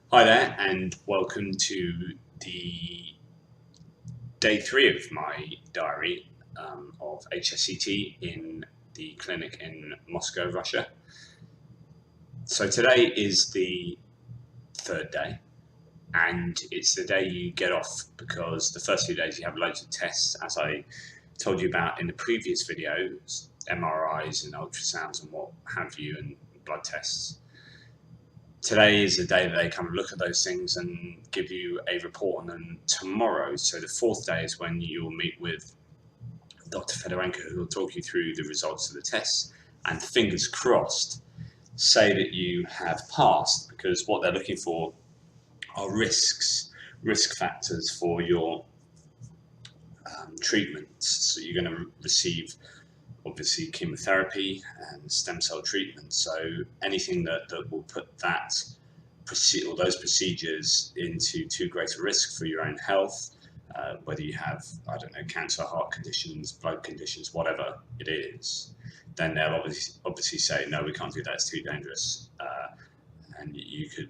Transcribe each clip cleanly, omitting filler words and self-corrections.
Hi there, and welcome to the day 3 of my diary of HSCT in the clinic in Moscow, Russia. So today is the third day, and it's the day you get off because the first 2 days you have loads of tests, as I told you about in the previous videos, MRIs and ultrasounds and what have you, and blood tests. Today is the day that they come and look at those things and give you a report on them tomorrow. So the fourth day is when you'll meet with Dr. Fedorenko, who will talk you through the results of the tests and fingers crossed say that you have passed, because what they're looking for are risk factors for your treatments. So you're going to receive obviously chemotherapy and stem cell treatment. So anything that will put that or those procedures into too great a risk for your own health, whether you have, I don't know, cancer, heart conditions, blood conditions, whatever it is, then they'll obviously say, no, we can't do that, it's too dangerous. And you could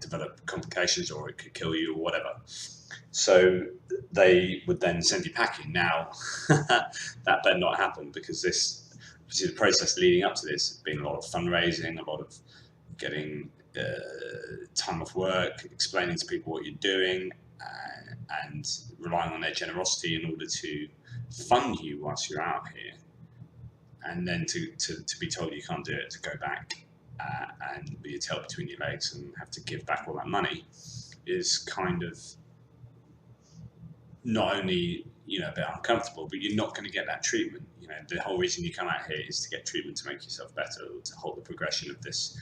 develop complications or it could kill you or whatever. So they would then send you packing. Now, that better not happen, because this, obviously the process leading up to this has been a lot of fundraising, a lot of getting time off work, explaining to people what you're doing, and relying on their generosity in order to fund you whilst you're out here. And then to be told you can't do it, to go back and with your tail between your legs and have to give back all that money, is kind of not only, a bit uncomfortable, but you're not going to get that treatment. The whole reason you come out here is to get treatment to make yourself better, or to halt the progression of this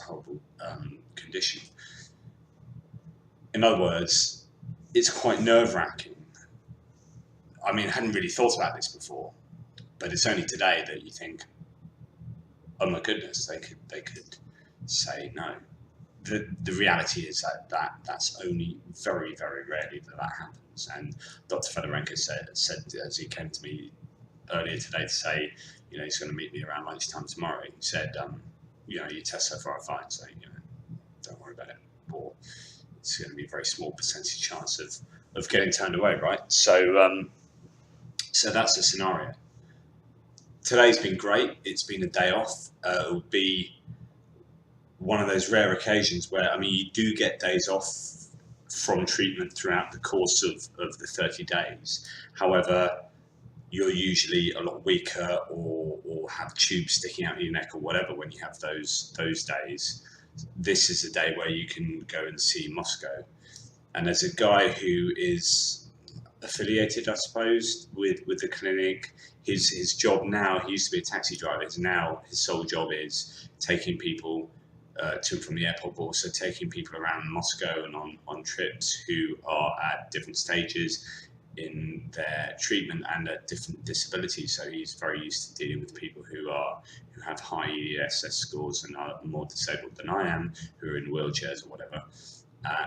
horrible condition. In other words, it's quite nerve-wracking. I mean, I hadn't really thought about this before, but it's only today that you think, oh my goodness, they could say no. The reality is that's only very, very rarely that happens. And Dr. Fedorenko said, as he came to me earlier today to say, he's going to meet me around lunchtime tomorrow, he said, your tests so far are fine, so, don't worry about it. Or it's going to be a very small percentage chance of getting turned away, right? So, so that's the scenario. Today's been great. It's been a day off. It'll be one of those rare occasions where, you do get days off from treatment throughout the course of the 30 days. However, you're usually a lot weaker or have tubes sticking out of your neck or whatever when you have those days. This is a day where you can go and see Moscow. And as a guy who is affiliated, I suppose, with the clinic, his job now, he used to be a taxi driver, now his sole job is taking people to and from the airport, but also taking people around Moscow and on trips who are at different stages in their treatment and at different disabilities. So he's very used to dealing with people who have high ESS scores and are more disabled than I am, who are in wheelchairs or whatever,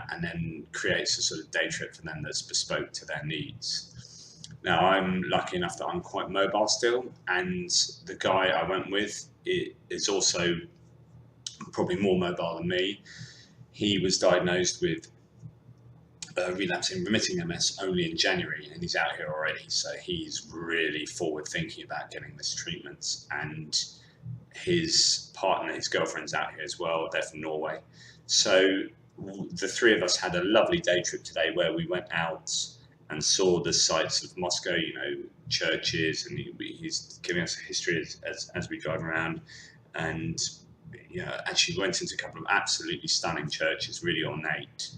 and then creates a sort of day trip for them that's bespoke to their needs. Now, I'm lucky enough that I'm quite mobile still, and the guy I went with is also probably more mobile than me. He was diagnosed with relapsing remitting MS only in January, and he's out here already. So he's really forward thinking about getting this treatment. And his partner, his girlfriend's out here as well. They're from Norway. So the three of us had a lovely day trip today where we went out and saw the sights of Moscow, churches, and he's giving us a history as we drive around. And actually went into a couple of absolutely stunning churches, really ornate,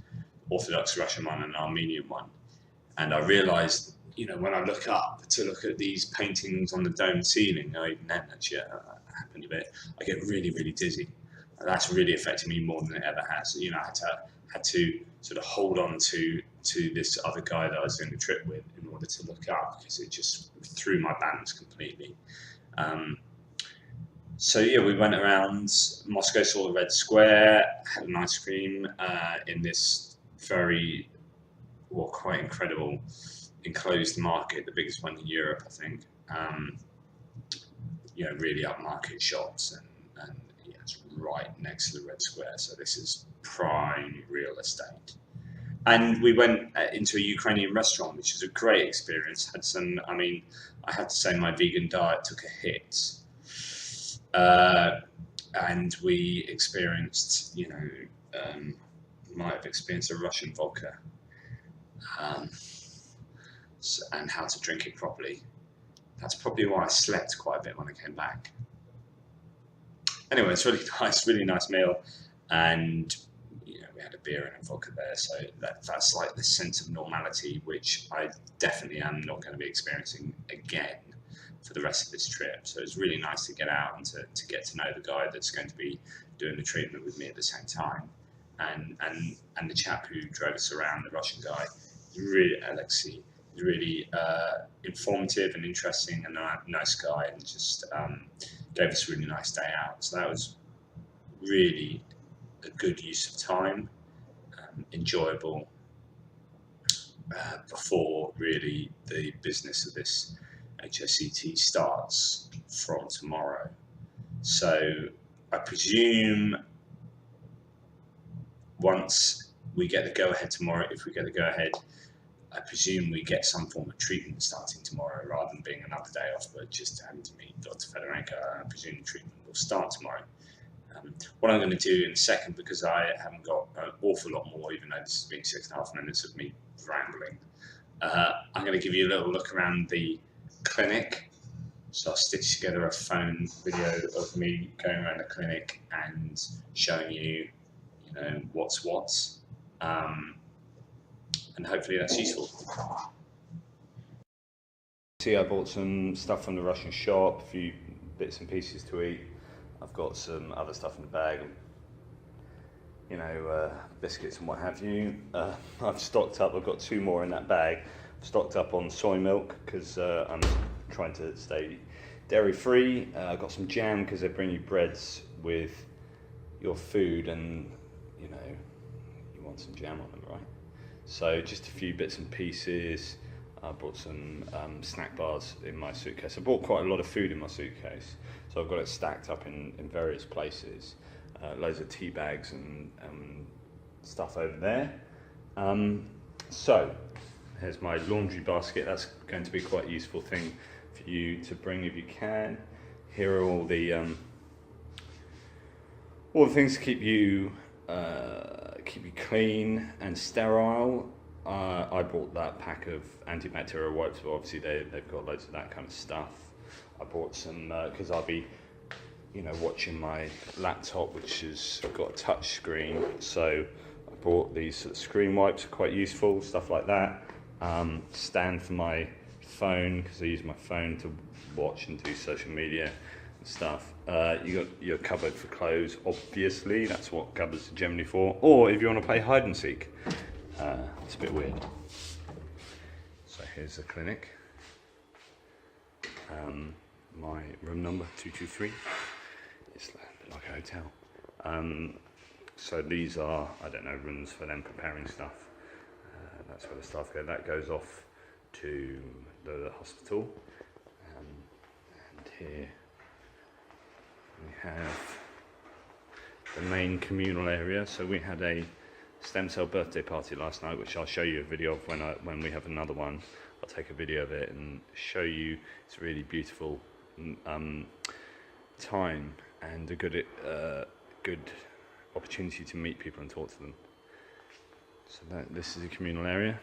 Orthodox Russian one and Armenian one. And I realised, when I look up to look at these paintings on the dome ceiling, even then, actually, happened a bit, I get really, really dizzy. And that's really affected me more than it ever has. I had to sort of hold on to this other guy that I was doing the trip with in order to look up, because it just threw my balance completely. So yeah, we went around Moscow, saw the Red Square, had an ice cream in this very, quite incredible enclosed market, the biggest one in Europe, I think. Really upmarket shops and It's right next to the Red Square, so this is prime real estate. And we went into a Ukrainian restaurant, which was a great experience. Had some, I mean, I have to say my vegan diet took a hit. And we experienced, might have experienced a Russian vodka, and how to drink it properly. That's probably why I slept quite a bit when I came back. Anyway, it's really nice meal, and we had a beer and a vodka there, so that's like the sense of normality, which I definitely am not going to be experiencing again for the rest of this trip. So it's really nice to get out and to get to know the guy that's going to be doing the treatment with me at the same time, and the chap who drove us around, the Russian guy, Alexey, really informative and interesting, and a nice guy, and just gave us a really nice day out. So that was really a good use of time, enjoyable, before really the business of this HSCT starts from tomorrow. So I presume once we get the go-ahead tomorrow, if we get the go-ahead, I presume we get some form of treatment starting tomorrow, rather than being another day off, but just having to meet Dr. Fedorenko. I presume the treatment will start tomorrow. What I'm going to do in a second, because I haven't got an awful lot more, even though this has been 6.5 minutes of me rambling, I'm going to give you a little look around the clinic. So I'll stitch together a phone video of me going around the clinic and showing you, what's what. And hopefully that's useful. See, I bought some stuff from the Russian shop, a few bits and pieces to eat. I've got some other stuff in the bag, biscuits and what have you. I've stocked up, I've got 2 more in that bag. I've stocked up on soy milk because I'm trying to stay dairy free. I've got some jam because they bring you breads with your food, and you want some jam on them, right? So just a few bits and pieces. I brought some snack bars in my suitcase. I brought quite a lot of food in my suitcase, so I've got it stacked up in various places. Loads of tea bags and stuff over there. So here's my laundry basket. That's going to be quite a useful thing for you to bring if you can. Here are all the things to keep you clean and sterile. I bought that pack of antibacterial wipes, but obviously they've got loads of that kind of stuff. I bought some because I'll be watching my laptop, which has got a touch screen, so I bought these sort of screen wipes, quite useful, stuff like that. Stand for my phone, because I use my phone to watch and do social media and stuff. You got your cupboard for clothes, obviously, that's what cupboards are generally for, or if you want to play hide and seek. It's a bit weird. So here's the clinic. My room number 223. It's a bit like a hotel. So these are, I don't know, rooms for them preparing stuff. That's where the staff go. That goes off to the hospital. And here we have the main communal area. So we had a stem cell birthday party last night, which I'll show you a video of when we have another one. I'll take a video of it and show you. It's a really beautiful time and a good opportunity to meet people and talk to them. So this is a communal area.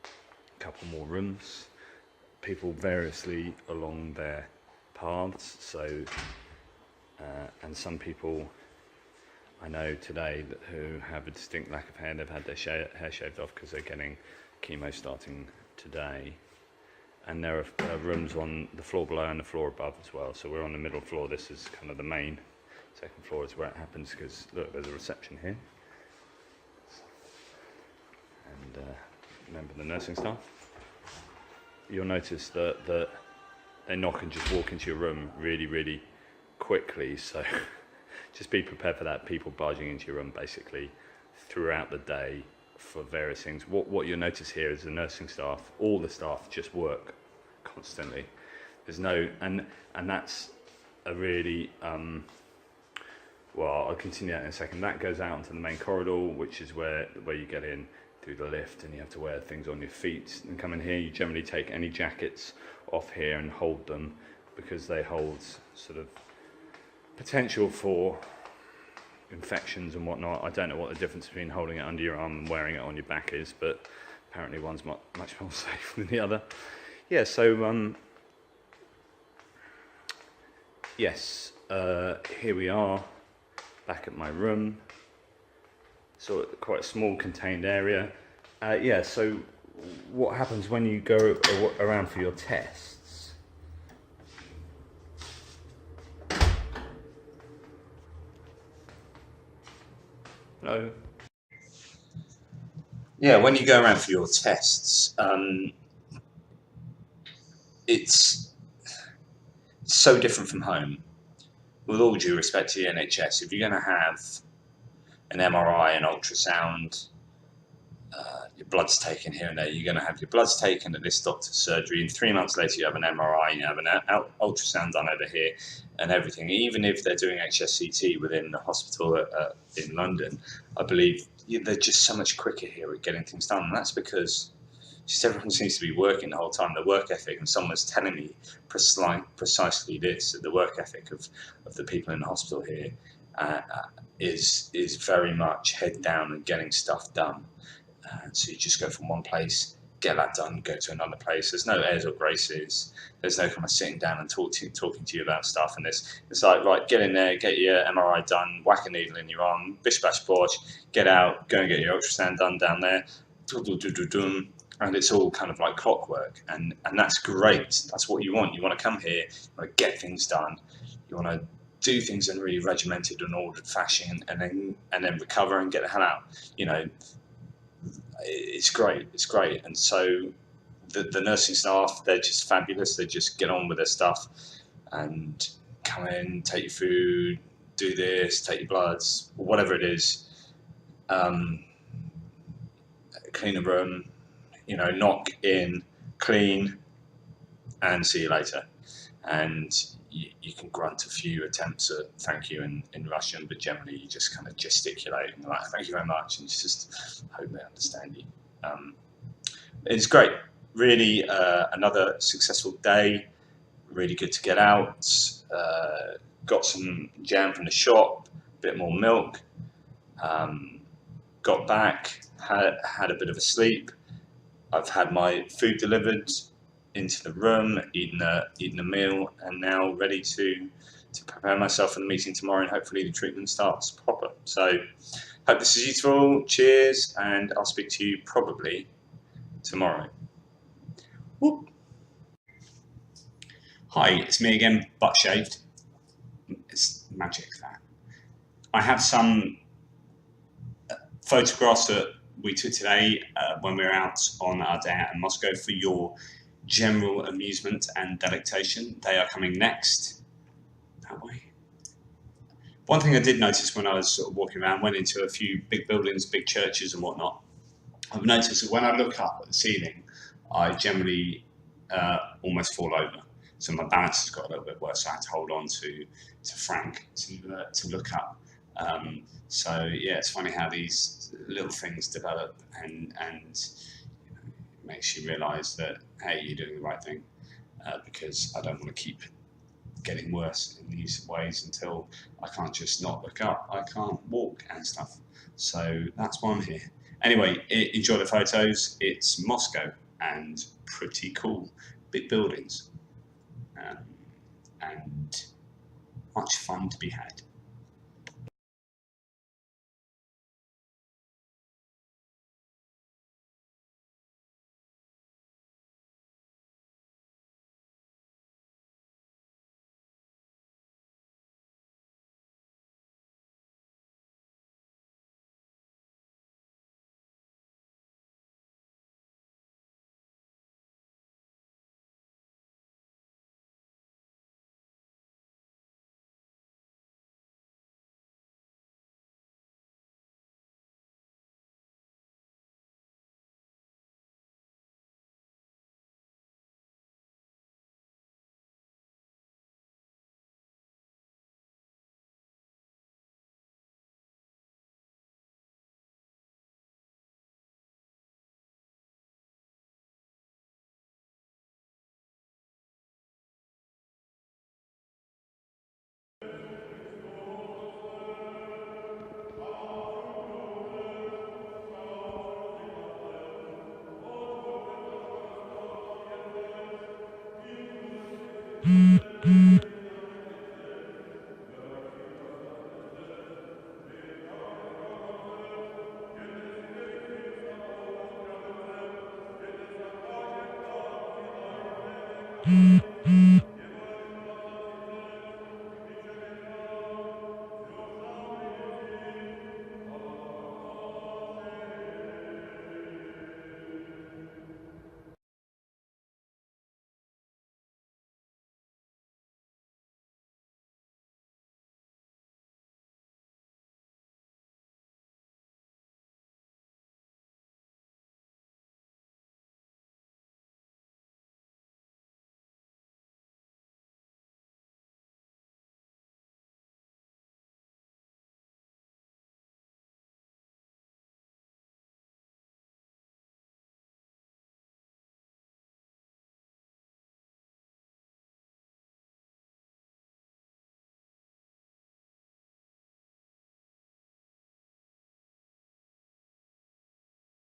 A couple more rooms. People variously along their paths. So and some people I know today who have a distinct lack of hair. They've had their hair shaved off because they're getting chemo starting today. And there are rooms on the floor below and the floor above as well. So we're on the middle floor. This is kind of the main. Second floor is where it happens, because look, there's a reception here. And remember the nursing staff. You'll notice that they knock and just walk into your room really, really quickly. So just be prepared for that, people barging into your room basically throughout the day for various things. What you'll notice here is the nursing staff, all the staff just work constantly. There's no, and that's a really well, I'll continue that in a second. That goes out into the main corridor, which is where you get in through the lift, and you have to wear things on your feet and come in here. You generally take any jackets off here and hold them, because they hold sort of potential for infections and whatnot. I don't know what the difference between holding it under your arm and wearing it on your back is, but apparently one's much more safe than the other. Yeah, so yes, here we are back at my room. So quite a small contained area. Yeah, so what happens when you go around for your tests? Hello? Yeah, when you go around for your tests, it's so different from home. With all due respect to the NHS, if you're going to have an MRI, an ultrasound, your blood's taken here and there, you're going to have your blood's taken at this doctor's surgery, and 3 months later you have an MRI, you have an ultrasound done over here, and everything. Even if they're doing HSCT within the hospital in London, I believe they're just so much quicker here at getting things done, and that's because just everyone seems to be working the whole time. The work ethic, and someone was telling me precisely this, that the work ethic of the people in the hospital here is very much head down and getting stuff done. So you just go from one place, get that done, go to another place. There's no airs or graces. There's no kind of sitting down and talking to you about stuff. And it's like, right, get in there, get your MRI done, whack a needle in your arm, bish bash bosh, get out, go and get your ultrasound done down there, and it's all kind of like clockwork. And that's great. That's what you want. You want to come here, you want to get things done, you want to do things in a really regimented and ordered fashion, and then recover and get the hell out. You know, it's great. It's great. And so the nursing staff, they're just fabulous. They just get on with their stuff and come in, take your food, do this, take your bloods, whatever it is. Clean a room, you know, knock in, clean, and see you later. And you can grunt a few attempts at thank you in Russian, but generally you just kind of gesticulate and like, thank you very much, and just hope they understand you. It's great. Really, another successful day. Really good to get out. Got some jam from the shop, a bit more milk. Got back, had a bit of a sleep. I've had my food delivered into the room, eaten a meal, and now ready to prepare myself for the meeting tomorrow, and hopefully the treatment starts proper. So hope this is useful. Cheers, and I'll speak to you probably tomorrow. Whoop. Hi, it's me again, butt shaved. It's magic, that. I have some photographs that we took today when we were out on our day out in Moscow for your general amusement and delectation. They are coming next. That way. One thing I did notice when I was sort of walking around, went into a few big buildings, big churches and whatnot, I've noticed that when I look up at the ceiling, I generally almost fall over. So my balance has got a little bit worse. So I had to hold on to Frank to look up. So yeah, it's funny how these little things develop, and you know, it makes you realise that, hey, you're doing the right thing, because I don't want to keep getting worse in these ways until I can't just not look up. I can't walk and stuff. So that's why I'm here. Anyway, enjoy the photos. It's Moscow and pretty cool. Big buildings, and much fun to be had. you.